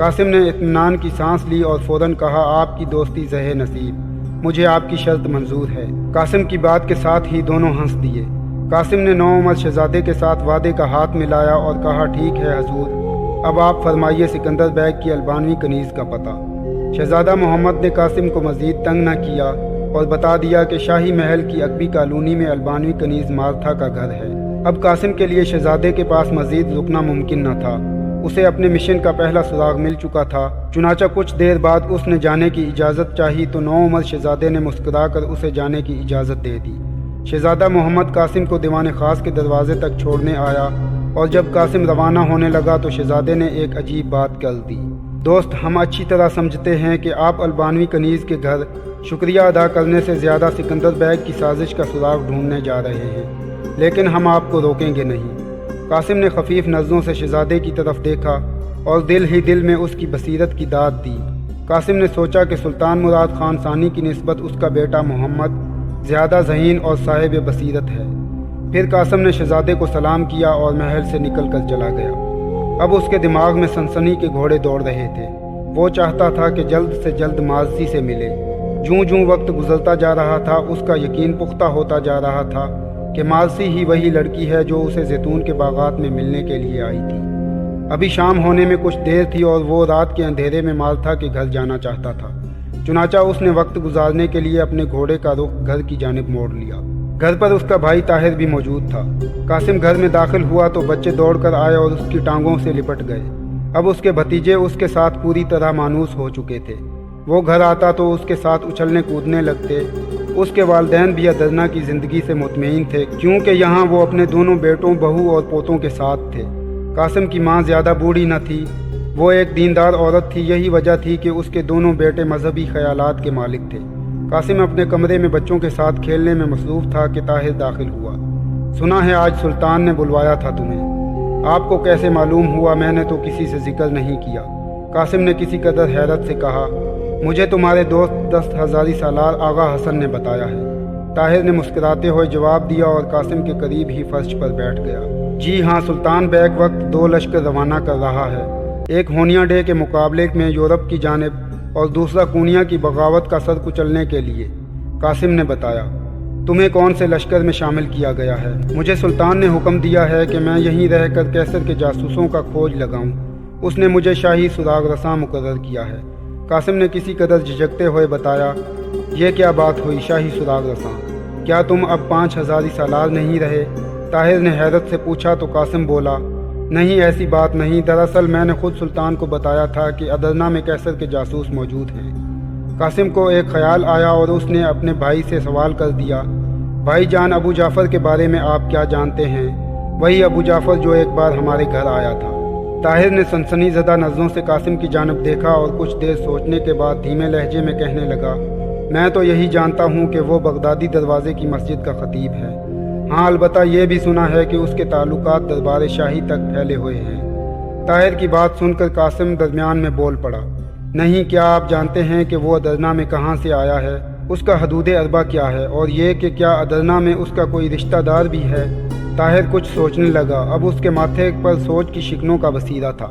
قاسم نے اطمینان کی سانس لی اور فوراً کہا آپ کی دوستی زہ نصیب، مجھے آپ کی شرط منظور ہے۔ قاسم کی بات کے ساتھ ہی دونوں ہنس دیے۔ قاسم نے نوعمر شہزادے کے ساتھ وعدے کا ہاتھ ملایا اور کہا ٹھیک ہے حضور، اب آپ فرمائیے سکندر بیگ کی البانوی کنیز کا پتہ۔ شہزادہ محمد نے قاسم کو مزید تنگ نہ کیا اور بتا دیا کہ شاہی محل کی عقبی کالونی میں البانوی کنیز مارتھا کا گھر ہے۔ اب قاسم کے لیے شہزادے کے پاس مزید رکنا ممکن نہ تھا، اسے اپنے مشن کا پہلا سراغ مل چکا تھا۔ چنانچہ کچھ دیر بعد اس نے جانے کی اجازت چاہی تو نوعمر شہزادے نے مسکرا کر اسے جانے کی اجازت دے دی۔ شہزادہ محمد قاسم کو دیوان خاص کے دروازے تک چھوڑنے آیا اور جب قاسم روانہ ہونے لگا تو شہزادے نے ایک عجیب بات کر دی۔ دوست، ہم اچھی طرح سمجھتے ہیں کہ آپ البانوی کنیز کے گھر شکریہ ادا کرنے سے زیادہ سکندر بیگ کی سازش کا سراغ ڈھونڈنے جا رہے ہیں، لیکن ہم آپ کو روکیں گے نہیں۔ قاسم نے خفیف نظروں سے شہزادے کی طرف دیکھا اور دل ہی دل میں اس کی بصیرت کی داد دی۔ قاسم نے سوچا کہ سلطان مراد خان ثانی کی نسبت اس کا بیٹا محمد زیادہ ذہین اور صاحب بصیرت ہے۔ پھر قاسم نے شہزادے کو سلام کیا اور محل سے نکل کر چلا گیا۔ اب اس کے دماغ میں سنسنی کے گھوڑے دوڑ رہے تھے۔ وہ چاہتا تھا کہ جلد سے جلد ماضی سے ملے۔ جوں جوں وقت گزرتا جا رہا تھا اس کا یقین پختہ ہوتا جا رہا تھا کہ مارسی ہی وہی لڑکی ہے جو اسے زیتون کے باغات میں ملنے کے لیے آئی تھی۔ ابھی شام ہونے میں کچھ دیر تھی اور وہ رات کے اندھیرے میں مارتھا کے گھر جانا چاہتا تھا۔ چنانچہ اس نے وقت گزارنے کے لیے اپنے گھوڑے کا رخ گھر کی جانب موڑ لیا۔ گھر پر اس کا بھائی طاہر بھی موجود تھا۔ قاسم گھر میں داخل ہوا تو بچے دوڑ کر آئے اور اس کی ٹانگوں سے لپٹ گئے۔ اب اس کے بھتیجے اس کے ساتھ پوری طرح مانوس ہو چکے تھے۔ وہ گھر آتا تو اس کے ساتھ اچھلنے کودنے لگتے۔ اس کے والدین بھی ادرنا کی زندگی سے مطمئن تھے کیونکہ یہاں وہ اپنے دونوں بیٹوں، بہو اور پوتوں کے ساتھ تھے۔ قاسم کی ماں زیادہ بوڑھی نہ تھی، وہ ایک دیندار عورت تھی۔ یہی وجہ تھی کہ اس کے دونوں بیٹے مذہبی خیالات کے مالک تھے۔ قاسم اپنے کمرے میں بچوں کے ساتھ کھیلنے میں مصروف تھا کہ طاہر داخل ہوا۔ سنا ہے آج سلطان نے بلوایا تھا تمہیں، آپ کو کیسے معلوم ہوا؟ میں نے تو کسی سے ذکر نہیں کیا۔ قاسم نے کسی قدر حیرت سے کہا، مجھے تمہارے دوست 10 ہزاری سالار آغا حسن نے بتایا ہے۔ طاہر نے مسکراتے ہوئے جواب دیا اور قاسم کے قریب ہی فرش پر بیٹھ گیا۔ جی ہاں، سلطان بیگ وقت 2 لشکر روانہ کر رہا ہے، ایک ہونیا ڈے کے مقابلے میں یورپ کی جانب اور دوسرا کونیا کی بغاوت کا سر کچلنے کے لیے۔ قاسم نے بتایا، تمہیں کون سے لشکر میں شامل کیا گیا ہے؟ مجھے سلطان نے حکم دیا ہے کہ میں یہیں رہ کر کیسر کے جاسوسوں کا کھوج لگاؤں۔ اس نے مجھے شاہی سراغ رساں مقرر کیا ہے۔ قاسم نے کسی قدر جھجکتے ہوئے بتایا، یہ کیا بات ہوئی شاہی سراغ رساں؟ کیا تم اب 5 ہزاری سالار نہیں رہے؟ طاہر نے حیرت سے پوچھا تو قاسم بولا، نہیں ایسی بات نہیں، دراصل میں نے خود سلطان کو بتایا تھا کہ ادرنا میں کیسر کے جاسوس موجود ہیں۔ قاسم کو ایک خیال آیا اور اس نے اپنے بھائی سے سوال کر دیا، بھائی جان، ابو جعفر کے بارے میں آپ کیا جانتے ہیں؟ وہی ابو جعفر جو ایک بار ہمارے گھر آیا تھا۔ طاہر نے سنسنی زدہ نظروں سے قاسم کی جانب دیکھا اور کچھ دیر سوچنے کے بعد دھیمے لہجے میں کہنے لگا، میں تو یہی جانتا ہوں کہ وہ بغدادی دروازے کی مسجد کا خطیب ہے۔ ہاں، البتہ یہ بھی سنا ہے کہ اس کے تعلقات دربار شاہی تک پھیلے ہوئے ہیں۔ طاہر کی بات سن کر قاسم درمیان میں بول پڑا، نہیں، کیا آپ جانتے ہیں کہ وہ ادرنا میں کہاں سے آیا ہے؟ اس کا حدود اربا کیا ہے؟ اور یہ کہ کیا ادرنا میں اس کا کوئی رشتہ دار بھی ہے؟ طاہر کچھ سوچنے لگا۔ اب اس کے ماتھے پر سوچ کی شکنوں کا بصیرہ تھا۔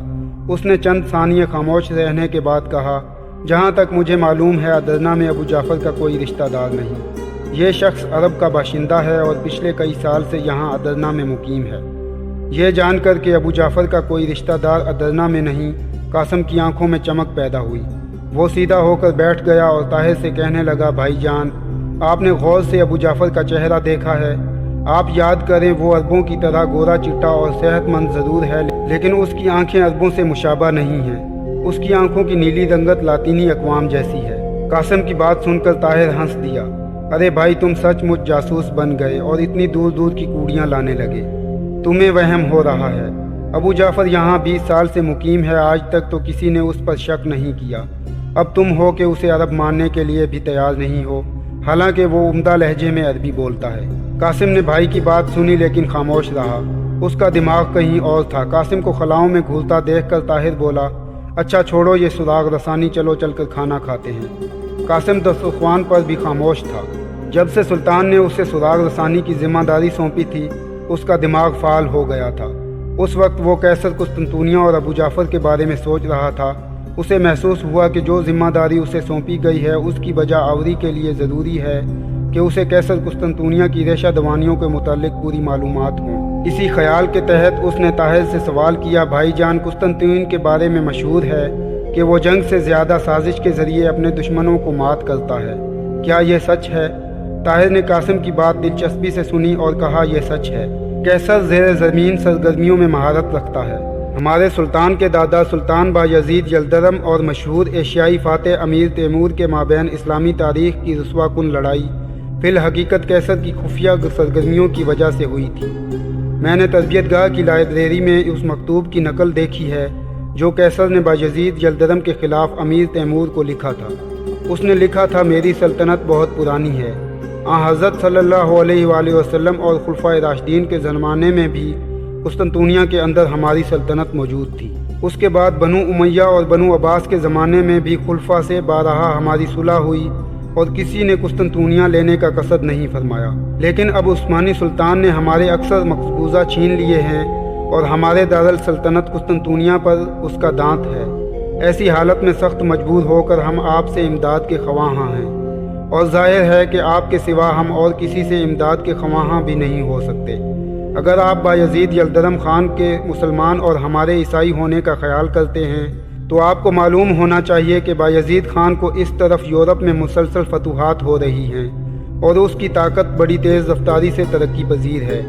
اس نے چند ثانیے خاموش رہنے کے بعد کہا، جہاں تک مجھے معلوم ہے ادرنا میں ابو جعفر کا کوئی رشتہ دار نہیں۔ یہ شخص عرب کا باشندہ ہے اور پچھلے کئی سال سے یہاں ادرنا میں مقیم ہے۔ یہ جان کر کہ ابو جعفر کا کوئی رشتہ دار ادرنا میں نہیں، قاسم کی آنکھوں میں چمک پیدا ہوئی۔ وہ سیدھا ہو کر بیٹھ گیا اور طاہر سے کہنے لگا، بھائی جان، آپ نے غور سے ابو جعفر کا چہرہ دیکھا ہے؟ آپ یاد کریں، وہ عربوں کی طرح گورا چٹا اور صحت مند ضرور ہے، لیکن اس کی آنکھیں عربوں سے مشابہ نہیں ہیں۔ اس کی آنکھوں کی نیلی رنگت لاطینی اقوام جیسی ہے۔ قاسم کی بات سن کر طاہر ہنس دیا، ارے بھائی، تم سچ مچ جاسوس بن گئے اور اتنی دور دور کی کوڑیاں لانے لگے۔ تمہیں وہم ہو رہا ہے۔ ابو جعفر یہاں 20 سال سے مقیم ہے، آج تک تو کسی نے اس پر شک نہیں کیا۔ اب تم ہو کہ اسے عرب ماننے کے لیے بھی تیار نہیں ہو، حالانکہ وہ عمدہ لہجے میں عربی بولتا ہے۔ قاسم نے بھائی کی بات سنی لیکن خاموش رہا۔ اس کا دماغ کہیں اور تھا۔ قاسم کو خلاؤں میں گھولتا دیکھ کر طاہر بولا، اچھا چھوڑو یہ سراغ رسانی، چلو چل کر کھانا کھاتے ہیں۔ قاسم دسترخوان پر بھی خاموش تھا۔ جب سے سلطان نے اسے سراغ رسانی کی ذمہ داری سونپی تھی، اس کا دماغ فعال ہو گیا تھا۔ اس وقت وہ قیصر قسطنطنیہ اور ابو جعفر کے بارے میں سوچ رہا تھا اسے محسوس ہوا کہ جو ذمہ داری اسے سونپی گئی ہے اس کی بجا آوری کے لیے ضروری ہے کہ اسے قیصر قسطنطنیہ کی ریشہ دوانیوں کے متعلق پوری معلومات ہوں۔ اسی خیال کے تحت اس نے طاہر سے سوال کیا، بھائی جان، قسطنطین کے بارے میں مشہور ہے کہ وہ جنگ سے زیادہ سازش کے ذریعے اپنے دشمنوں کو مات کرتا ہے، کیا یہ سچ ہے؟ طاہر نے قاسم کی بات دلچسپی سے سنی اور کہا، یہ سچ ہے۔ قیصر زیر زمین سرگرمیوں میں مہارت رکھتا ہے۔ ہمارے سلطان کے دادا سلطان بایزید یلدرم اور مشہور ایشیائی فاتح امیر تیمور کے مابین اسلامی تاریخ کی رسوا کن لڑائی فی الحقیقت قیصر کی خفیہ سرگرمیوں کی وجہ سے ہوئی تھی۔ میں نے تربیت گاہ کی لائبریری میں اس مکتوب کی نقل دیکھی ہے جو قیصر نے بایزید یلدرم کے خلاف امیر تیمور کو لکھا تھا۔ اس نے لکھا تھا، میری سلطنت بہت پرانی ہے، حضرت صلی اللہ علیہ وآلہ وسلم اور خلفائے راشدین کے زمانے میں بھی قسطنطنیہ کے اندر ہماری سلطنت موجود تھی۔ اس کے بعد بنو امیہ اور بنو عباس کے زمانے میں بھی خلفاء سے بارہا ہماری صلح ہوئی اور کسی نے قسطنطنیہ لینے کا قصد نہیں فرمایا، لیکن اب عثمانی سلطان نے ہمارے اکثر مقبوضہ چھین لیے ہیں اور ہمارے دارالسلطنت قسطنطنیہ پر اس کا دانت ہے۔ ایسی حالت میں سخت مجبور ہو کر ہم آپ سے امداد کے خواہاں ہیں، اور ظاہر ہے کہ آپ کے سوا ہم اور کسی سے امداد کے خواہاں بھی نہیں ہو سکتے۔ اگر آپ بایزید یلدرم خان کے مسلمان اور ہمارے عیسائی ہونے کا خیال کرتے ہیں تو آپ کو معلوم ہونا چاہیے کہ بایزید خان کو اس طرف یورپ میں مسلسل فتوحات ہو رہی ہیں اور اس کی طاقت بڑی تیز رفتاری سے ترقی پذیر ہے۔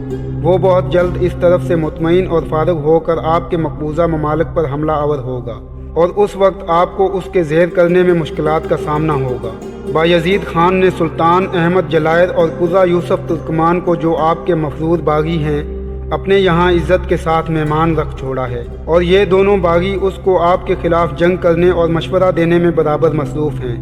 وہ بہت جلد اس طرف سے مطمئن اور فارغ ہو کر آپ کے مقبوضہ ممالک پر حملہ آور ہوگا اور اس وقت آپ کو اس کے زیر کرنے میں مشکلات کا سامنا ہوگا۔ بایزید خان نے سلطان احمد جلائر اور قزا یوسف ترکمان کو، جو آپ کے مفروض باغی ہیں، اپنے یہاں عزت کے ساتھ مہمان رکھ چھوڑا ہے، اور یہ دونوں باغی اس کو آپ کے خلاف جنگ کرنے اور مشورہ دینے میں برابر مصروف ہیں۔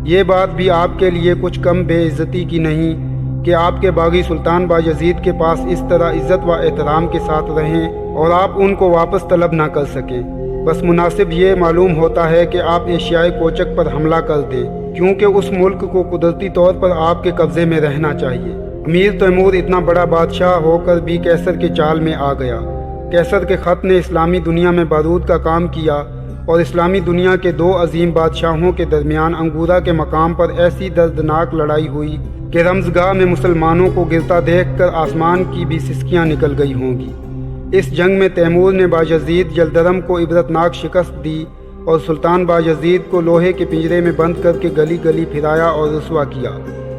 یہ بات بھی آپ کے لیے کچھ کم بے عزتی کی نہیں کہ آپ کے باغی سلطان بایزید کے پاس اس طرح عزت و احترام کے ساتھ رہیں اور آپ ان کو واپس طلب نہ کر سکیں۔ بس مناسب یہ معلوم ہوتا ہے کہ آپ ایشیائے کوچک پر حملہ کر دیں، کیونکہ اس ملک کو قدرتی طور پر آپ کے قبضے میں رہنا چاہیے۔ امیر تیمور اتنا بڑا بادشاہ ہو کر بھی قیصر کے چال میں آ گیا۔ قیصر کے خط نے اسلامی دنیا میں بارود کا کام کیا اور اسلامی دنیا کے دو عظیم بادشاہوں کے درمیان انگورا کے مقام پر ایسی دردناک لڑائی ہوئی کہ رمزگاہ میں مسلمانوں کو گرتا دیکھ کر آسمان کی بھی سسکیاں نکل گئی ہوں گی۔ اس جنگ میں تیمور نے بایزید یلدرم کو عبرتناک شکست دی اور سلطان بایزید کو لوہے کے پنجرے میں بند کر کے گلی گلی پھرایا اور رسوا کیا۔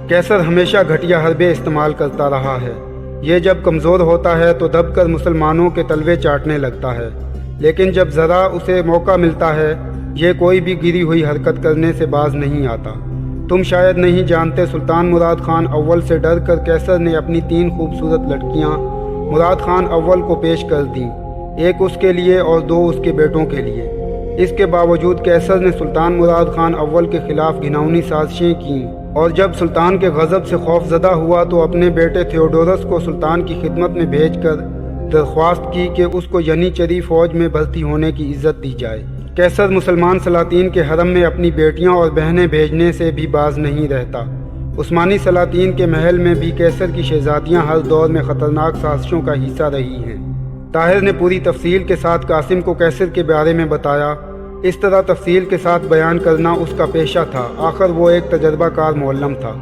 قیصر ہمیشہ گھٹیا حربے استعمال کرتا رہا ہے۔ یہ جب کمزور ہوتا ہے تو دب کر مسلمانوں کے تلوے چاٹنے لگتا ہے، لیکن جب ذرا اسے موقع ملتا ہے یہ کوئی بھی گری ہوئی حرکت کرنے سے باز نہیں آتا۔ تم شاید نہیں جانتے، سلطان مراد خان اول سے ڈر کر قیصر نے اپنی 3 خوبصورت لڑکیاں مراد خان اول کو پیش کر دیں، ایک اس کے لیے اور 2 اس کے بیٹوں کے لیے۔ اس کے باوجود قیصر نے سلطان مراد خان اول کے خلاف گھناؤنی سازشیں کیں، اور جب سلطان کے غضب سے خوف زدہ ہوا تو اپنے بیٹے تھیوڈورس کو سلطان کی خدمت میں بھیج کر درخواست کی کہ اس کو ینیچری فوج میں بھرتی ہونے کی عزت دی جائے۔ قیصر مسلمان سلاطین کے حرم میں اپنی بیٹیاں اور بہنیں بھیجنے سے بھی باز نہیں رہتا۔ عثمانی سلاطین کے محل میں بھی قیصر کی شہزادیاں ہر دور میں خطرناک سازشوں کا حصہ رہی ہیں۔ طاہر نے پوری تفصیل کے ساتھ قاسم کو قیصر کے بارے میں بتایا۔ اس طرح تفصیل کے ساتھ بیان کرنا اس کا پیشہ تھا، آخر وہ ایک تجربہ کار معلم تھا۔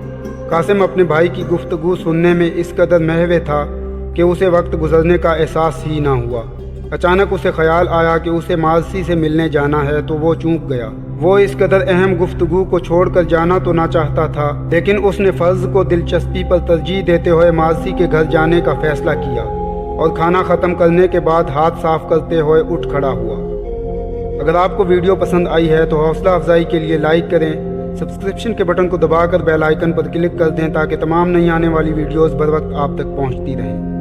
قاسم اپنے بھائی کی گفتگو سننے میں اس قدر محو تھا کہ اسے وقت گزرنے کا احساس ہی نہ ہوا۔ اچانک اسے خیال آیا کہ اسے مارسی سے ملنے جانا ہے تو وہ چونک گیا۔ وہ اس قدر اہم گفتگو کو چھوڑ کر جانا تو نہ چاہتا تھا، لیکن اس نے فرض کو دلچسپی پر ترجیح دیتے ہوئے مارسی کے گھر جانے کا فیصلہ کیا اور کھانا ختم کرنے کے بعد ہاتھ صاف کرتے ہوئے اٹھ کھڑا ہوا۔ اگر آپ کو ویڈیو پسند آئی ہے تو حوصلہ افزائی کے لیے لائک کریں، سبسکرپشن کے بٹن کو دبا کر بیل آئیکن پر کلک کر دیں تاکہ تمام نئی آنے والی ویڈیوز بر وقت آپ تک پہنچتی رہیں۔